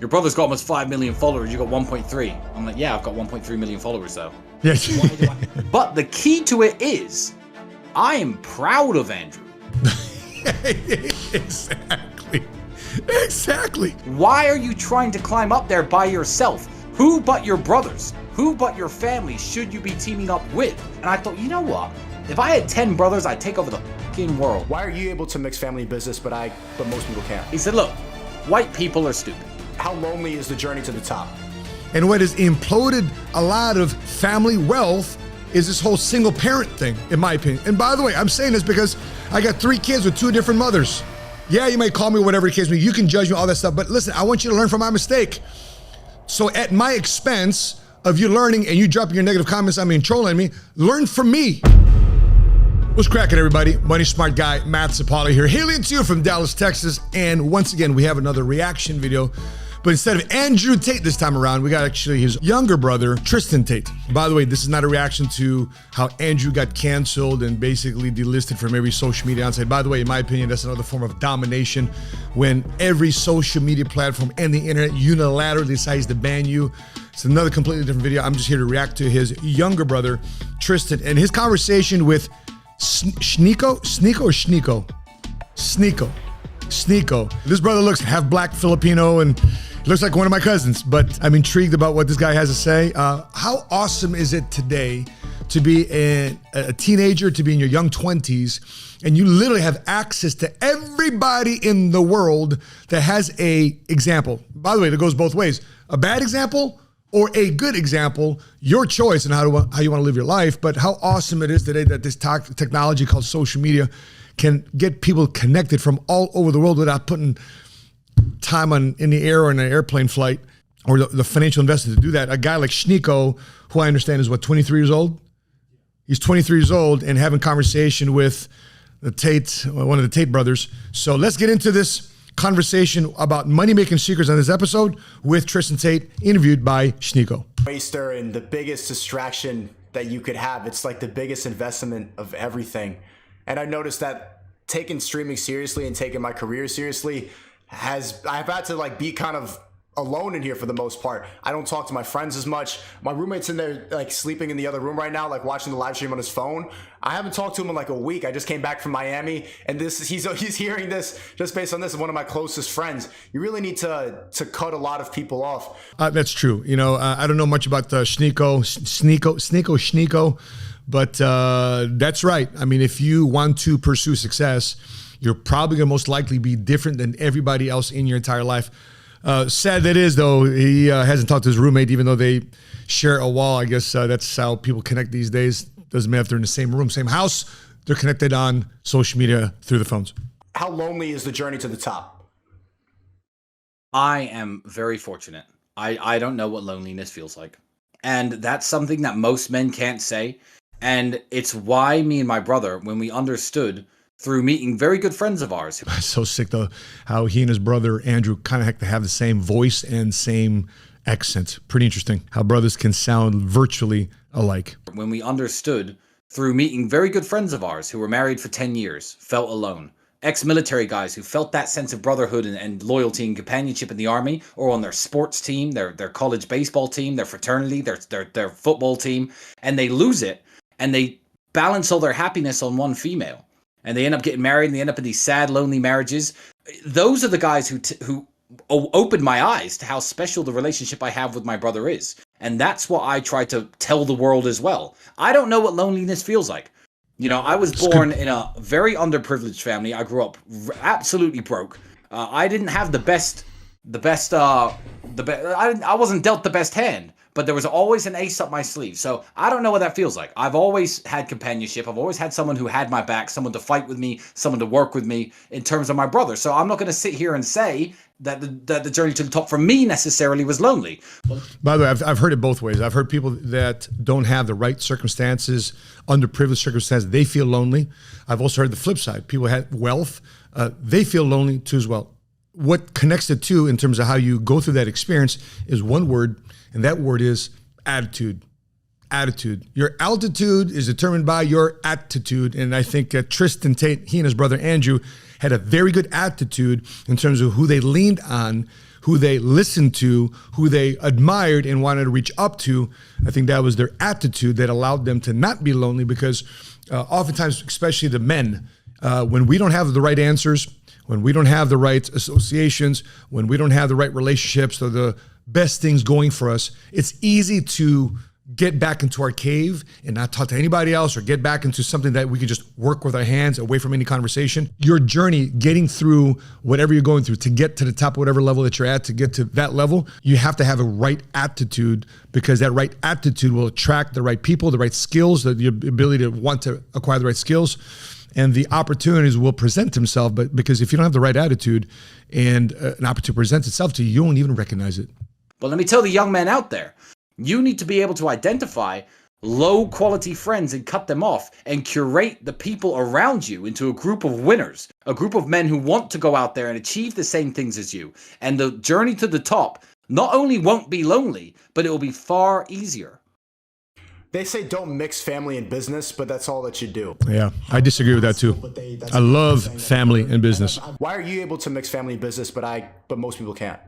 your brother's got almost 5 million followers, you got 1.3. I'm like, yeah, I've got 1.3 million followers though. Yes. But the key to it is, I am proud of Andrew. Exactly. Why are you trying to climb up there by yourself? Who but your brothers, who but your family should you be teaming up with? And I thought, you know what? If I had 10 brothers, I'd take over the fucking world. Why are you able to mix family and business, but most people can't? He said, look, white people are stupid. How lonely is the journey to the top? And what has imploded a lot of family wealth is this whole single parent thing, in my opinion. And by the way, I'm saying this because I got 3 kids with 2 different mothers. Yeah, you might call me whatever the case may be. You can judge me, all that stuff. But listen, I want you to learn from my mistake. So at my expense of you learning and you dropping your negative comments on me and trolling me, learn from me. What's cracking, everybody? Money Smart Guy, Matt Sapaula here, hailing to you from Dallas, Texas. And once again, we have another reaction video. But instead of Andrew Tate this time around, we got actually his younger brother, Tristan Tate. By the way, this is not a reaction to how Andrew got canceled and basically delisted from every social media outside. By the way, in my opinion, that's another form of domination when every social media platform and the internet unilaterally decides to ban you. It's another completely different video. I'm just here to react to his younger brother, Tristan, and his conversation with Sneako. This brother looks half black Filipino and looks like one of my cousins, but I'm intrigued about what this guy has to say. How awesome is it today to be a teenager, to be in your young 20s, and you literally have access to everybody in the world that has a example. By the way, it goes both ways. A bad example or a good example, your choice on how you want to live your life. But how awesome it is today that this technology called social media can get people connected from all over the world without putting time in the air or in an airplane flight or the financial investor to do that. A guy like Sneako, who I understand is what, 23 years old? He's 23 years old and having conversation with the Tate, one of the Tate brothers. So let's get into this conversation about money-making secrets on this episode with Tristan Tate, interviewed by Sneako. Waster and the biggest distraction that you could have. It's like the biggest investment of everything. And I noticed that taking streaming seriously and taking my career seriously I've had to like be kind of alone in here for the most part. I don't talk to my friends as much. My roommate's in there like sleeping in the other room right now, like watching the live stream on his phone. I haven't talked to him in like a week. I just came back from Miami, and he's hearing this just based on this. One of my closest friends. You really need to cut a lot of people off. That's true. You know, I don't know much about Sneako, but that's right. I mean, if you want to pursue success, you're probably gonna most likely be different than everybody else in your entire life. Sad that is, though, he hasn't talked to his roommate, even though they share a wall. I guess that's how people connect these days. Doesn't matter if they're in the same room, same house. They're connected on social media through the phones. How lonely is the journey to the top? I am very fortunate. I don't know what loneliness feels like. And that's something that most men can't say. And it's why me and my brother, when we understood through meeting very good friends of ours. It's so sick, though, how he and his brother, Andrew, kind of have the same voice and same accent. Pretty interesting how brothers can sound virtually alike. When we understood through meeting very good friends of ours who were married for 10 years, felt alone. Ex-military guys who felt that sense of brotherhood and loyalty and companionship in the army or on their sports team, their college baseball team, their fraternity, their football team, and they lose it and they balance all their happiness on one female. And they end up getting married and they end up in these sad, lonely marriages. Those are the guys who opened my eyes to how special the relationship I have with my brother is. And that's what I try to tell the world as well. I don't know what loneliness feels like. You know, I was born in a very underprivileged family. I grew up absolutely broke. I didn't have I wasn't dealt the best hand. But there was always an ace up my sleeve. So I don't know what that feels like. I've always had companionship. I've always had someone who had my back, someone to fight with me, someone to work with me in terms of my brother. So I'm not going to sit here and say that the journey to the top for me necessarily was lonely. By the way, I've heard it both ways. I've heard people that don't have the right circumstances, underprivileged circumstances, they feel lonely. I've also heard the flip side. People have wealth, they feel lonely too as well. What connects the two in terms of how you go through that experience is one word, and that word is attitude. Attitude. Your altitude is determined by your attitude. And I think Tristan Tate, he and his brother Andrew, had a very good attitude in terms of who they leaned on, who they listened to, who they admired and wanted to reach up to. I think that was their attitude that allowed them to not be lonely, because oftentimes, especially the men, when we don't have the right answers, when we don't have the right associations, when we don't have the right relationships or the best things going for us, it's easy to get back into our cave and not talk to anybody else, or get back into something that we can just work with our hands away from any conversation. Your journey getting through whatever you're going through to get to the top of whatever level that you're at, to get to that level, you have to have a right attitude, because that right attitude will attract the right people, the right skills, the ability to want to acquire the right skills, and the opportunities will present themselves. But because if you don't have the right attitude and an opportunity presents itself to you, you won't even recognize it. But let me tell the young men out there, you need to be able to identify low quality friends and cut them off, and curate the people around you into a group of winners, a group of men who want to go out there and achieve the same things as you. And the journey to the top not only won't be lonely, but it will be far easier. They say don't mix family and business, but that's all that you do. Yeah, I disagree with that too. I love family and business. Why are you able to mix family and business, but most people can't?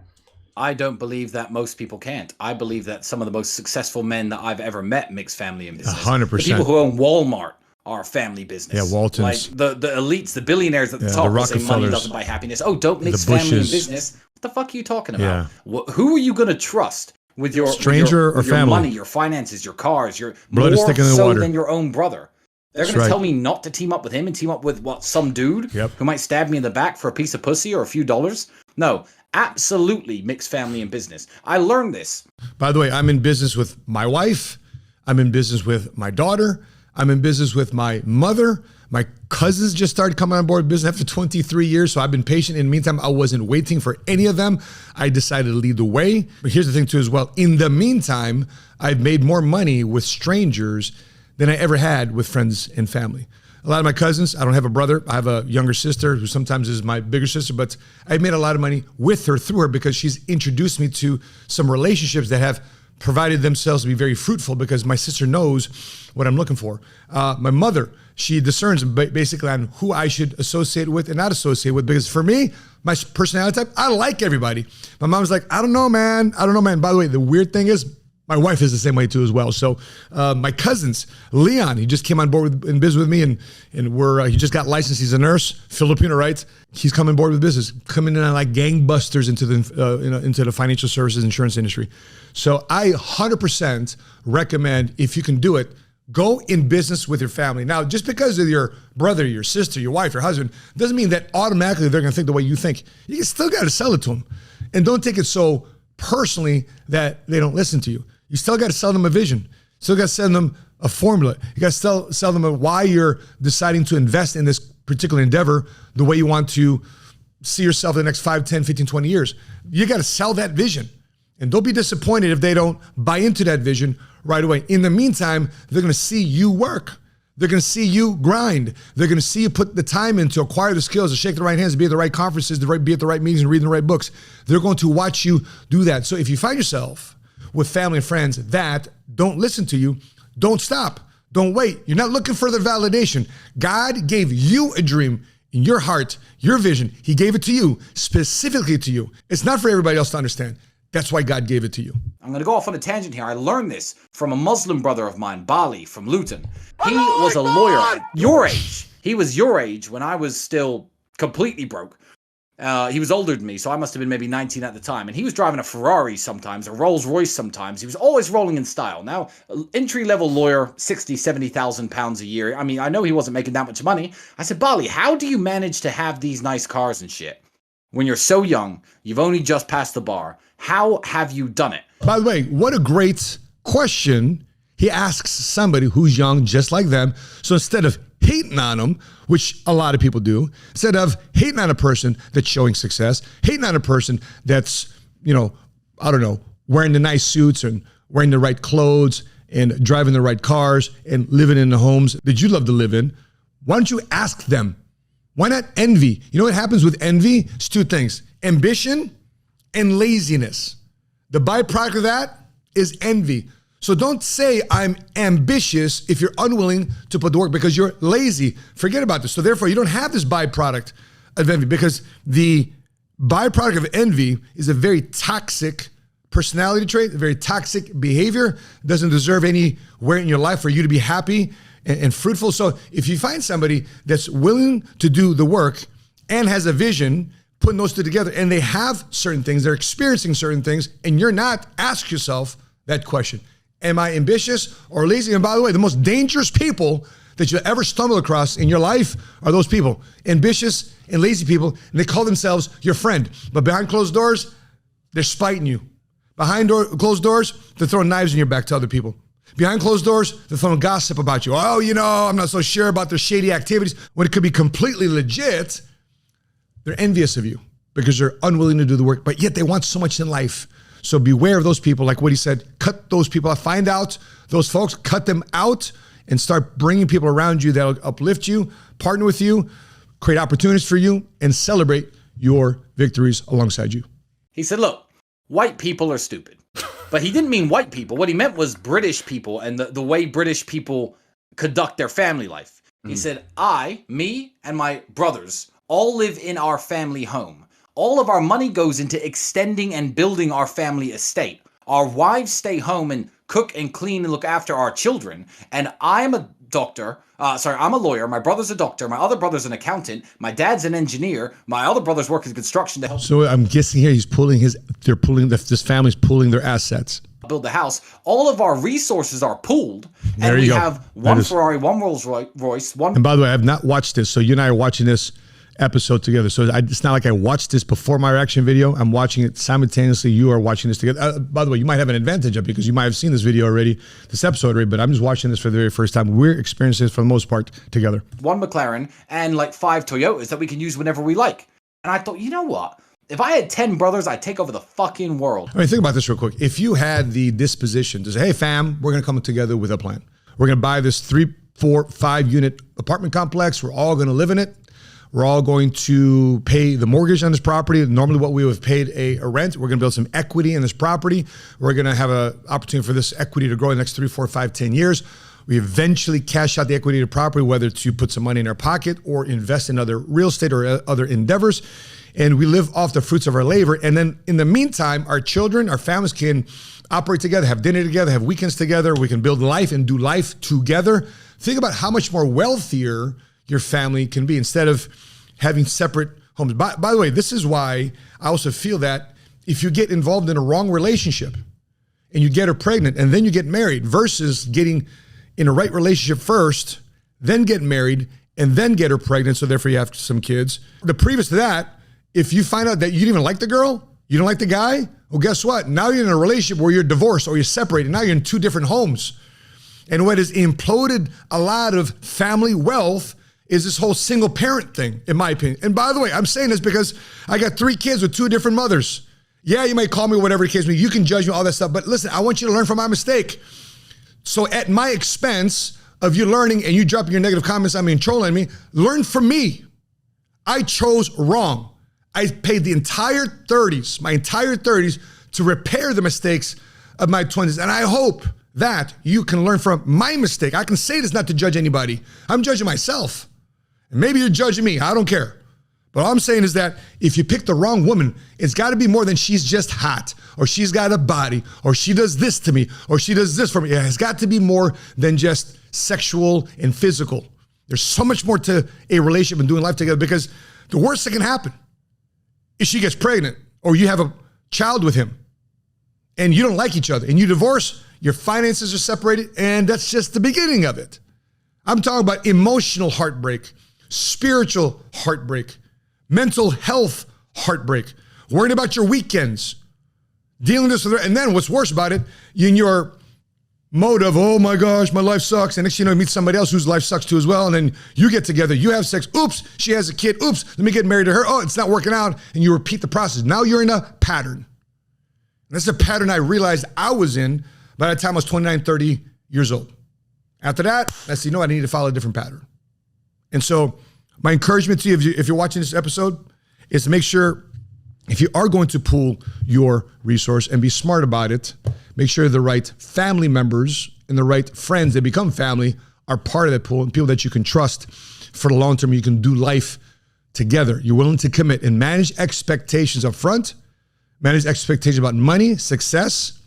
I don't believe that most people can't. I believe that some of the most successful men that I've ever met mix family and business. 100%. The people who own Walmart are family business. Yeah, Waltons. Like the elites, the billionaires at the top will say money doesn't buy happiness. Oh, don't mix family and business. What the fuck are you talking about? Yeah. Who are you going to trust with your stranger or your family? Money, your finances, your cars, your blood is thicker than the water. Than your own brother. They're going to tell me not to team up with him and team up with some dude who might stab me in the back for a piece of pussy or a few dollars. No, absolutely mix family and business. I learned this. By the way, I'm in business with my wife. I'm in business with my daughter. I'm in business with my mother. My cousins just started coming on board business after 23 years. So I've been patient. In the meantime, I wasn't waiting for any of them. I decided to lead the way. But here's the thing too as well. In the meantime, I've made more money with strangers than I ever had with friends and family. A lot of my cousins, I don't have a brother. I have a younger sister who sometimes is my bigger sister, but I've made a lot of money with her, through her, because she's introduced me to some relationships that have provided themselves to be very fruitful, because my sister knows what I'm looking for. My mother, she discerns basically on who I should associate with and not associate with, because for me, my personality type, I like everybody. My mom's like, I don't know, man. By the way, the weird thing is, my wife is the same way too as well. So my cousins, Leon, he just came on board in business with me, and he just got licensed. He's a nurse, Filipino, right? He's coming on board with business, coming in like gangbusters into the financial services insurance industry. So I 100% recommend, if you can do it, go in business with your family. Now, just because of your brother, your sister, your wife, your husband, doesn't mean that automatically they're going to think the way you think. You still got to sell it to them, and don't take it so personally that they don't listen to you. You still got to sell them a vision. Still got to sell them a formula. You got to sell them why you're deciding to invest in this particular endeavor the way you want to see yourself in the next 5, 10, 15, 20 years. You got to sell that vision. And don't be disappointed if they don't buy into that vision right away. In the meantime, they're going to see you work. They're going to see you grind. They're going to see you put the time in to acquire the skills, to shake the right hands, to be at the right conferences, to be at the right meetings and reading the right books. They're going to watch you do that. So if you find yourself with family and friends that don't listen to you, don't stop. Don't wait. You're not looking for their validation. God gave you a dream in your heart, your vision. He gave it to you, specifically to you. It's not for everybody else to understand. That's why God gave it to you. I'm going to go off on a tangent here. I learned this from a Muslim brother of mine, Bali, from Luton. He was a lawyer at your age. He was your age when I was still completely broke. He was older than me, so I must have been maybe 19 at the time. And he was driving a Ferrari sometimes, a Rolls Royce sometimes. He was always rolling in style. Now, entry-level lawyer, 60, 70,000 pounds a year. I mean, I know he wasn't making that much money. I said, Bali, how do you manage to have these nice cars and shit when you're so young? You've only just passed the bar. How have you done it? By the way, what a great question. He asks somebody who's young just like them. So instead of hating on them, which a lot of people do, instead of hating on a person that's showing success, hating on a person that's, wearing the nice suits and wearing the right clothes and driving the right cars and living in the homes that you love to live in, why don't you ask them? Why not envy? You know what happens with envy? It's two things: ambition and laziness. The byproduct of that is envy. So don't say I'm ambitious if you're unwilling to put the work because you're lazy. Forget about this. So therefore, you don't have this byproduct of envy, because the byproduct of envy is a very toxic personality trait, a very toxic behavior. Doesn't deserve anywhere in your life for you to be happy and fruitful. So if you find somebody that's willing to do the work and has a vision, putting those two together, and they have certain things, they're experiencing certain things, and you're not, ask yourself that question. Am I ambitious or lazy? And by the way, the most dangerous people that you'll ever stumble across in your life are those people, ambitious and lazy people, and they call themselves your friend. But behind closed doors, they're spiting you. Behind closed doors, they're throwing knives in your back to other people. Behind closed doors, they're throwing gossip about you. Oh, I'm not so sure about their shady activities. When it could be completely legit, they're envious of you because they're unwilling to do the work, but yet they want so much in life. So beware of those people. Like what he said, cut those people out. Find out those folks, cut them out, and start bringing people around you that'll uplift you, partner with you, create opportunities for you, and celebrate your victories alongside you. He said, look, white people are stupid. But he didn't mean white people. What he meant was British people and the way British people conduct their family life. He said, me, and my brothers all live in our family home. All of our money goes into extending and building our family estate. Our wives stay home and cook and clean and look after our children. And I'm a doctor. I'm a lawyer. My brother's a doctor. My other brother's an accountant. My dad's an engineer. My other brothers work in construction to help. So I'm guessing here this family's pooling their assets. Build the house. All of our resources are pooled. There and you we go. have one Ferrari, one Rolls Royce, one. And by the way, I have not watched this. So you and I are watching this episode together. So it's not like I watched this before my reaction video. I'm watching it simultaneously. You are watching this together. By the way, you might have an advantage of it because you might have seen this video already, this episode already, but I'm just watching this for the very first time. We're experiencing this for the most part together. One McLaren and like 5 Toyotas that we can use whenever we like. And I thought, you know what? If I had 10 brothers, I'd take over the fucking world. I mean, think about this real quick. If you had the disposition to say, hey fam, we're going to come together with a plan. We're going to buy this 3, 4, 5 unit apartment complex. We're all going to live in it. We're all going to pay the mortgage on this property. Normally what we would have paid a rent. We're going to build some equity in this property. We're going to have an opportunity for this equity to grow in the next 3, 4, 5, 10 years. We eventually cash out the equity of the property, whether to put some money in our pocket or invest in other real estate or other endeavors. And we live off the fruits of our labor. And then in the meantime, our children, our families can operate together, have dinner together, have weekends together. We can build life and do life together. Think about how much more wealthier your family can be instead of having separate homes. By the way, this is why I also feel that if you get involved in a wrong relationship and you get her pregnant and then you get married versus getting in a right relationship first, then get married and then get her pregnant, so therefore you have some kids. The previous to that, if you find out that you didn't even like the girl, you don't like the guy, well, guess what? Now you're in a relationship where you're divorced or you're separated. Now you're in 2 different homes. And what has imploded a lot of family wealth is this whole single parent thing, in my opinion. And by the way, I'm saying this because I got 3 kids with 2 different mothers. Yeah, you might call me whatever the case may be. You can judge me, all that stuff. But listen, I want you to learn from my mistake. So at my expense of you learning and you dropping your negative comments on me and trolling me, learn from me. I chose wrong. I paid my entire 30s to repair the mistakes of my 20s. And I hope that you can learn from my mistake. I can say this not to judge anybody. I'm judging myself. And maybe you're judging me. I don't care. But all I'm saying is that if you pick the wrong woman, it's got to be more than she's just hot, or she's got a body, or she does this to me, or she does this for me. It's got to be more than just sexual and physical. There's so much more to a relationship and doing life together, because the worst that can happen is she gets pregnant or you have a child with him and you don't like each other and you divorce, your finances are separated, and that's just the beginning of it. I'm talking about emotional heartbreak, spiritual heartbreak, mental health heartbreak, worrying about your weekends, dealing with this, and then what's worse about it, in your mode of, oh my gosh, my life sucks, and next thing you know, you meet somebody else whose life sucks too as well, and then you get together, you have sex, oops, she has a kid, oops, let me get married to her, oh, it's not working out, and you repeat the process. Now you're in a pattern. And that's a pattern I realized I was in by the time I was 29, 30 years old. After that, I said, I need to follow a different pattern. And so my encouragement to you, if you're watching this episode, is to make sure, if you are going to pool your resource and be smart about it, make sure the right family members and the right friends that become family are part of that pool, and people that you can trust for the long term. You can do life together. You're willing to commit and manage expectations up front, manage expectations about money, success,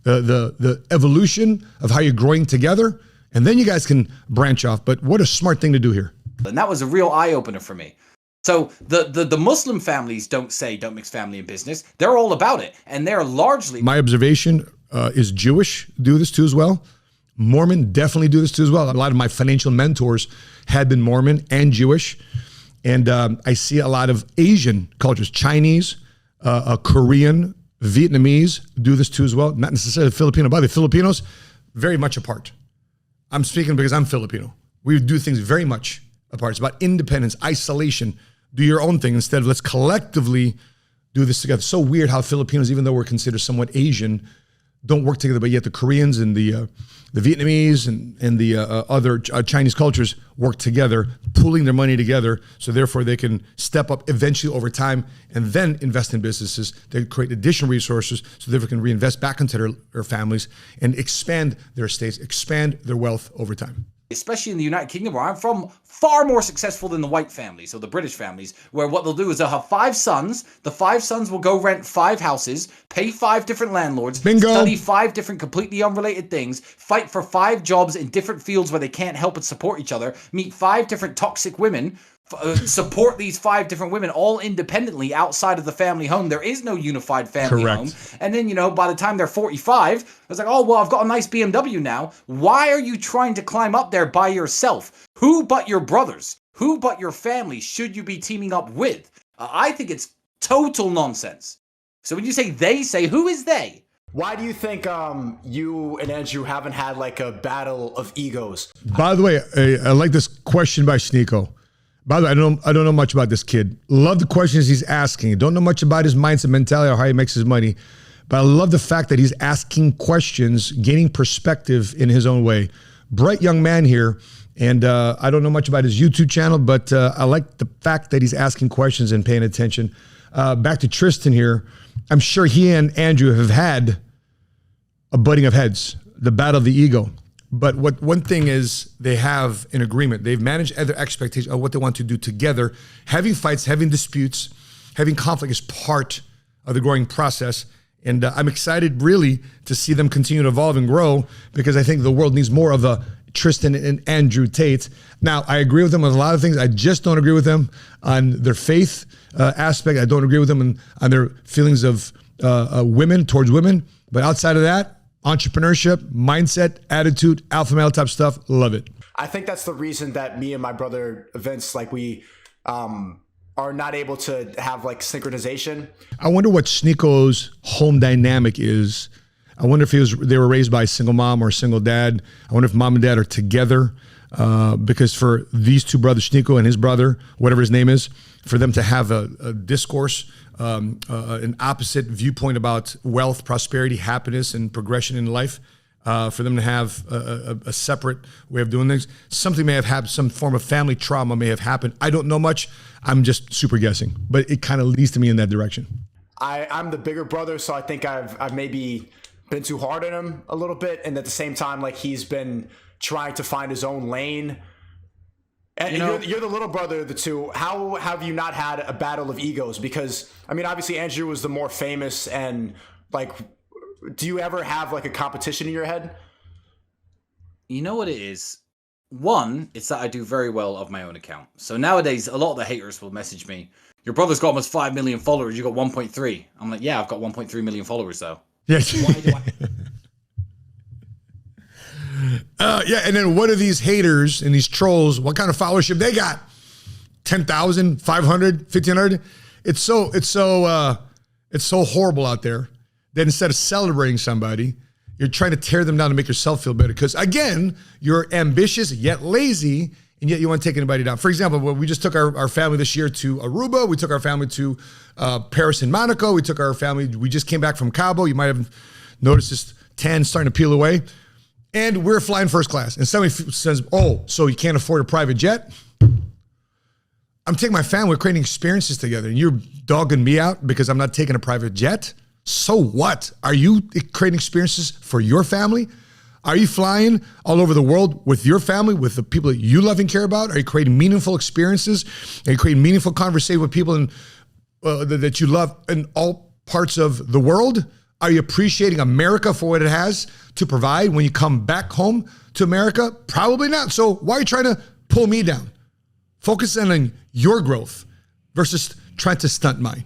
the evolution of how you're growing together, and then you guys can branch off. But what a smart thing to do here. And that was a real eye-opener for me. So the Muslim families don't mix family and business. They're all about it. And they're largely... My observation is Jewish do this too as well. Mormon definitely do this too as well. A lot of my financial mentors had been Mormon and Jewish. And I see a lot of Asian cultures, Chinese, Korean, Vietnamese do this too as well. Not necessarily Filipino, but the Filipinos, very much apart. I'm speaking because I'm Filipino. We do things very much apart. It's about independence, isolation. Do your own thing instead of let's collectively do this together. So weird how Filipinos, even though we're considered somewhat Asian, don't work together, but yet the Koreans and the Vietnamese and the other Chinese cultures work together, pooling their money together, so therefore they can step up eventually over time and then invest in businesses. They create additional resources so they can reinvest back into their families and expand their estates, expand their wealth over time. Especially in the United Kingdom, where I'm from, far more successful than the white families, so the British families, where what they'll do is they'll have 5 sons. The 5 sons will go rent 5 houses, pay 5 different landlords, Bingo. Study 5 different completely unrelated things, fight for 5 jobs in different fields where they can't help but support each other, meet 5 different toxic women, support these 5 different women all independently outside of the family home. There is no unified family home. And then, by the time they're 45, it's like, oh, well, I've got a nice BMW now. Why are you trying to climb up there by yourself? Who but your brothers? Who but your family should you be teaming up with? I think it's total nonsense. So when you say they say, who is they? Why do you think you and Andrew haven't had like a battle of egos? By the way, I like this question by Sneako. By the way, I don't know much about this kid. Love the questions he's asking. Don't know much about his mindset, mentality, or how he makes his money. But I love the fact that he's asking questions, gaining perspective in his own way. Bright young man here. And I don't know much about his YouTube channel, but I like the fact that he's asking questions and paying attention. Back to Tristan here. I'm sure he and Andrew have had a butting of heads, the battle of the ego. But one thing is they have an agreement. They've managed other expectations of what they want to do together. Having fights, having disputes, having conflict is part of the growing process. And I'm excited really to see them continue to evolve and grow because I think the world needs more of a Tristan and Andrew Tate. Now, I agree with them on a lot of things. I just don't agree with them on their faith aspect. I don't agree with them on their feelings of women towards women. But outside of that, entrepreneurship, mindset, attitude, alpha male type stuff, love it. I think that's the reason that me and my brother Vince, like we are not able to have like synchronization. I wonder what Sneako's home dynamic is. I wonder if they were raised by a single mom or a single dad. I wonder if mom and dad are together because for these 2 brothers, Sneako and his brother, whatever his name is, for them to have a discourse, an opposite viewpoint about wealth, prosperity, happiness, and progression in life, for them to have a separate way of doing things. Something may have happened, some form of family trauma may have happened. I don't know much. I'm just super guessing, but it kind of leads to me in that direction. I'm the bigger brother, so I think I've maybe been too hard on him a little bit, and at the same time, like he's been trying to find his own lane. And you're the little brother of the 2. How have you not had a battle of egos? Because I mean, obviously Andrew was the more famous, and like, do you ever have like a competition in your head? You know what it is? One, it's that I do very well of my own account. So nowadays, a lot of the haters will message me, your brother's got almost 5 million followers, you got 1.3. I'm like, yeah, I've got 1.3 million followers though. Yes. Why do I? Yeah, and then what are these haters and these trolls? What kind of followership they got? 10,000, 500, 1,500? It's so horrible out there that instead of celebrating somebody, you're trying to tear them down to make yourself feel better. Because again, you're ambitious yet lazy, and yet you want to take anybody down. For example, we just took our family this year to Aruba. We took our family to Paris and Monaco. We took our family. We just came back from Cabo. You might have noticed this tan starting to peel away. And we're flying first class. And somebody says, oh, so you can't afford a private jet? I'm taking my family. We're creating experiences together. And you're dogging me out because I'm not taking a private jet? So what? Are you creating experiences for your family? Are you flying all over the world with your family, with the people that you love and care about? Are you creating meaningful experiences? Are you creating meaningful conversation with people that you love in all parts of the world? Are you appreciating America for what it has to provide when you come back home to America? Probably not. So why are you trying to pull me down? Focus on your growth versus trying to stunt mine.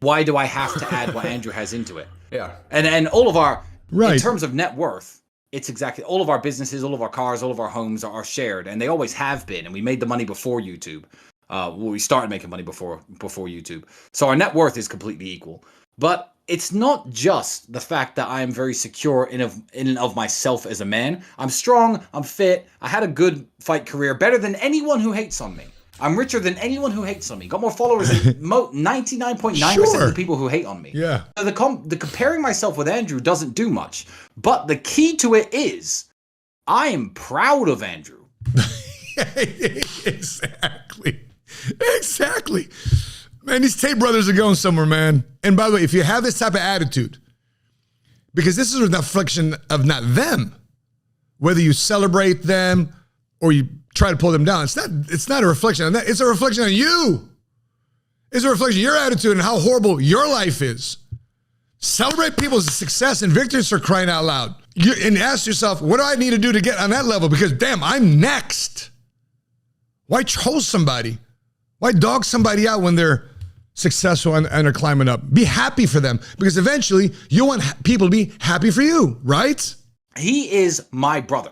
Why do I have to add what Andrew has into it? Yeah. And all of our, Right. in terms of net worth, it's exactly, all of our businesses, all of our cars, all of our homes are shared, and they always have been. And we made the money before YouTube. We started making money before YouTube. So our net worth is completely equal. But it's not just the fact that I am very secure in and of myself as a man. I'm strong, I'm fit, I had a good fight career, better than anyone who hates on me. I'm richer than anyone who hates on me. Got more followers than 99.9% of the people who hate on me. Yeah. So the comparing myself with Andrew doesn't do much. But the key to it is, I am proud of Andrew. Exactly. Man, these Tate brothers are going somewhere, man. And by the way, if you have this type of attitude, because this is a reflection of not them, whether you celebrate them or you try to pull them down, it's not a reflection on that. It's a reflection on you. It's a reflection of your attitude and how horrible your life is. Celebrate people's success and victories for crying out loud. And ask yourself, what do I need to do to get on that level? Because damn, I'm next. Why troll somebody? Why dog somebody out when they're successful and are climbing up? Be happy for them, because eventually you want people to be happy for you, right? He is my brother.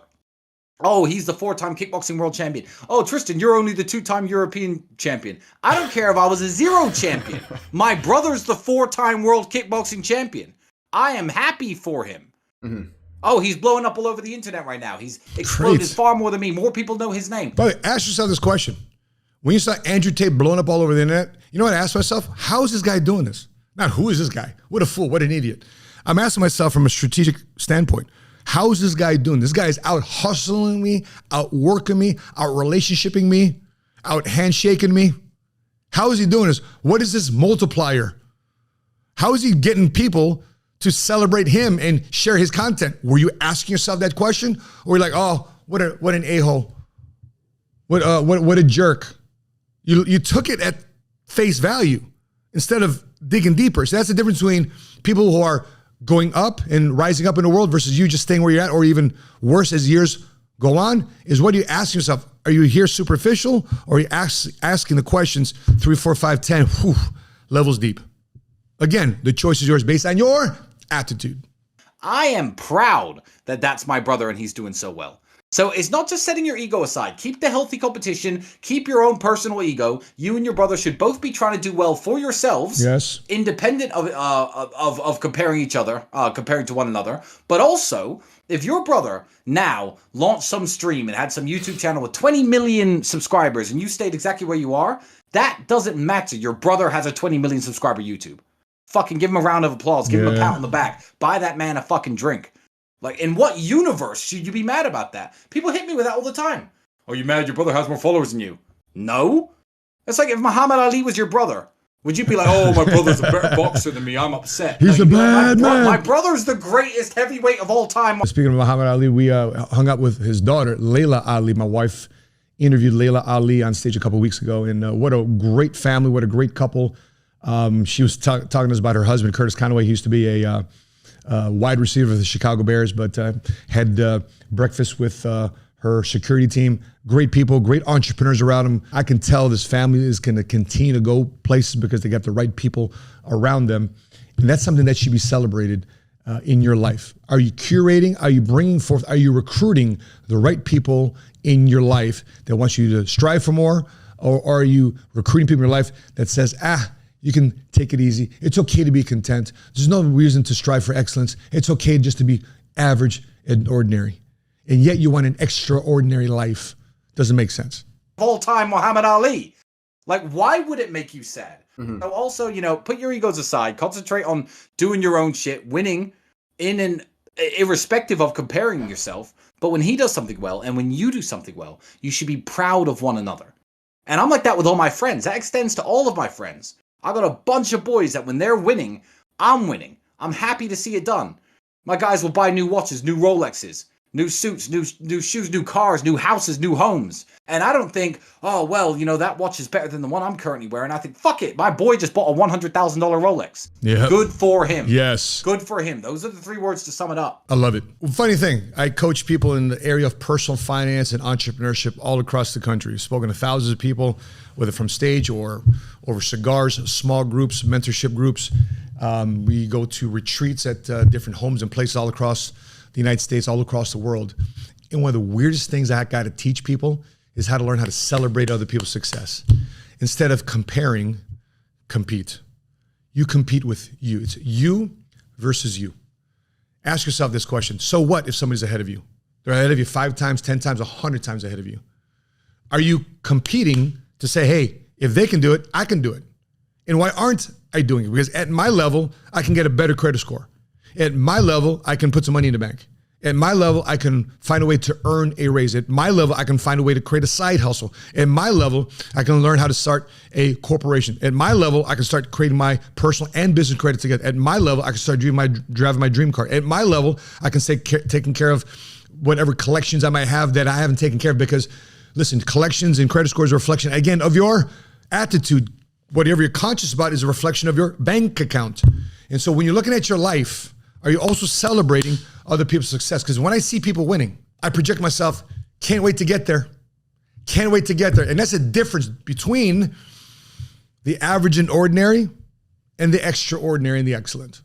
Oh, he's the 4-time kickboxing world champion. Oh, Tristan, you're only the 2-time European champion. I don't care if I was a 0 champion. My brother's the 4-time world kickboxing champion. I am happy for him. Mm-hmm. Oh, he's blowing up all over the internet right now. He's exploded far more than me. More people know his name. By the way, ask yourself this question. When you saw Andrew Tate blowing up all over the internet, you know what I asked myself? How is this guy doing this? Not who is this guy? What a fool, what an idiot. I'm asking myself from a strategic standpoint. How is this guy doing? This guy is out hustling me, out working me, out relationshiping me, out handshaking me. How is he doing this? What is this multiplier? How is he getting people to celebrate him and share his content? Were you asking yourself that question? Or were you like, oh, what an a-hole. What a jerk. You took it at face value instead of digging deeper. So that's the difference between people who are going up and rising up in the world versus you just staying where you're at, or even worse as years go on, is what do you ask yourself? Are you here superficial, or are you asking the questions 3, 4, 5, 10 levels deep? Again, the choice is yours based on your attitude. I am proud that that's my brother and he's doing so well. So it's not just setting your ego aside. Keep the healthy competition. Keep your own personal ego. You and your brother should both be trying to do well for yourselves. Yes. Independent of comparing each other, comparing to one another. But also, if your brother now launched some stream and had some YouTube channel with 20 million subscribers and you stayed exactly where you are, that doesn't matter. Your brother has a 20 million subscriber YouTube. Fucking give him a round of applause. Give him a pat on the back. Buy that man a fucking drink. Like, in what universe should you be mad about that? People hit me with that all the time. Oh, you mad your brother has more followers than you? No. It's like if Muhammad Ali was your brother. Would you be like, oh, my brother's a better boxer than me, I'm upset? He's a bad man. My brother's the greatest heavyweight of all time. Speaking of Muhammad Ali, we hung out with his daughter, Layla Ali. My wife interviewed Layla Ali on stage a couple weeks ago, and what a great family, what a great couple. She was talking to us about her husband, Curtis Conway. He used to be a wide receiver for the Chicago Bears, but had breakfast with her security team. Great people, great entrepreneurs around them. I can tell this family is going to continue to go places because they got the right people around them. And that's something that should be celebrated in your life. Are you curating? Are you bringing forth? Are you recruiting the right people in your life that wants you to strive for more? Or are you recruiting people in your life that says, you can take it easy. It's okay to be content. There's no reason to strive for excellence. It's okay just to be average and ordinary. And yet you want an extraordinary life. Doesn't make sense. All time Muhammad Ali. Like, why would it make you sad? Mm-hmm. So also, put your egos aside. Concentrate on doing your own shit, winning irrespective of comparing yourself. But when he does something well and when you do something well, you should be proud of one another. And I'm like that with all my friends. That extends to all of my friends. I got a bunch of boys that when they're winning, I'm winning. I'm happy to see it done. My guys will buy new watches, new Rolexes. new suits, new shoes, new cars, new houses, new homes. And I don't think, oh, well, that watch is better than the one I'm currently wearing. I think, fuck it. My boy just bought a $100,000 Rolex. Yeah. Good for him. Yes. Good for him. Those are the 3 words to sum it up. I love it. Funny thing, I coach people in the area of personal finance and entrepreneurship all across the country. I've spoken to thousands of people, whether from stage or over cigars, small groups, mentorship groups. We go to retreats at different homes and places all across the United States, all across the world. And one of the weirdest things I got to teach people is how to learn how to celebrate other people's success. Instead of comparing, compete. You compete with you. It's you versus you. Ask yourself this question. So what if somebody's ahead of you? They're ahead of you 5 times, 10 times, 100 times ahead of you. Are you competing to say, hey, if they can do it, I can do it? And why aren't I doing it? Because at my level, I can get a better credit score. At my level, I can put some money in the bank. At my level, I can find a way to earn a raise. At my level, I can find a way to create a side hustle. At my level, I can learn how to start a corporation. At my level, I can start creating my personal and business credit together. At my level, I can start driving my dream car. At my level, I can stay taking care of whatever collections I might have that I haven't taken care of, because listen, collections and credit scores are a reflection, again, of your attitude. Whatever you're conscious about is a reflection of your bank account. And so when you're looking at your life, are you also celebrating other people's success? Because when I see people winning, I project myself, can't wait to get there. Can't wait to get there. And that's the difference between the average and ordinary and the extraordinary and the excellent.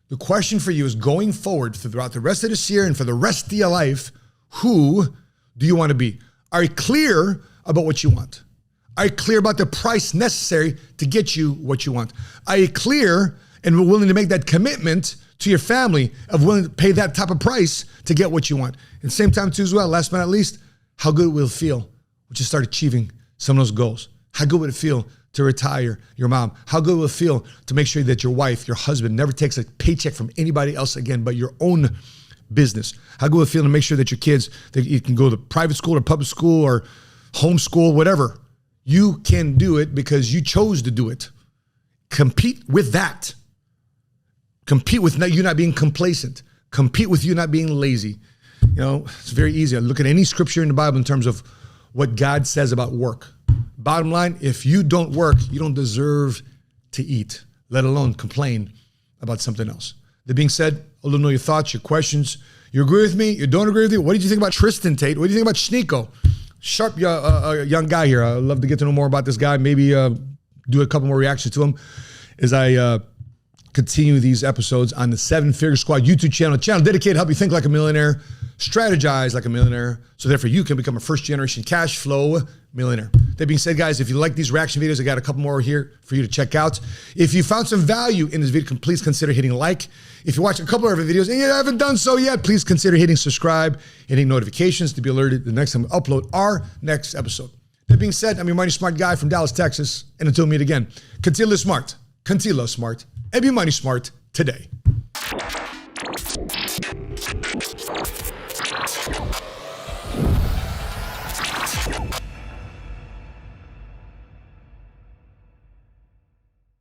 The question for you is, going forward throughout the rest of this year and for the rest of your life, who do you want to be? Are you clear about what you want? Are you clear about the price necessary to get you what you want? Are you clear and willing to make that commitment to your family of willing to pay that type of price to get what you want? At the same time too as well, last but not least, how good will it feel when you start achieving some of those goals? How good would it feel to retire your mom? How good will it feel to make sure that your wife, your husband never takes a paycheck from anybody else again but your own business? How good will it feel to make sure that your kids, that you can go to private school or public school or homeschool, whatever. You can do it because you chose to do it. Compete with that. Compete with you not being complacent. Compete with you not being lazy. It's very easy. I look at any scripture in the Bible in terms of what God says about work. Bottom line, if you don't work, you don't deserve to eat, let alone complain about something else. That being said, I'd love to know your thoughts, your questions. You agree with me? You don't agree with me? What did you think about Tristan Tate? What do you think about Sneako? Sharp young guy here. I'd love to get to know more about this guy. Maybe do a couple more reactions to him as I continue these episodes on the 7-Figure Squad YouTube channel. Channel dedicated to help you think like a millionaire, strategize like a millionaire, so therefore you can become a first-generation cash flow millionaire. That being said, guys, if you like these reaction videos, I got a couple more here for you to check out. If you found some value in this video, please consider hitting like. If you watch a couple of our videos and you haven't done so yet, please consider hitting subscribe, hitting notifications to be alerted the next time we upload our next episode. That being said, I'm your money smart guy from Dallas, Texas. And until we meet again, continue to live smart, continue to love smart, and be money smart today.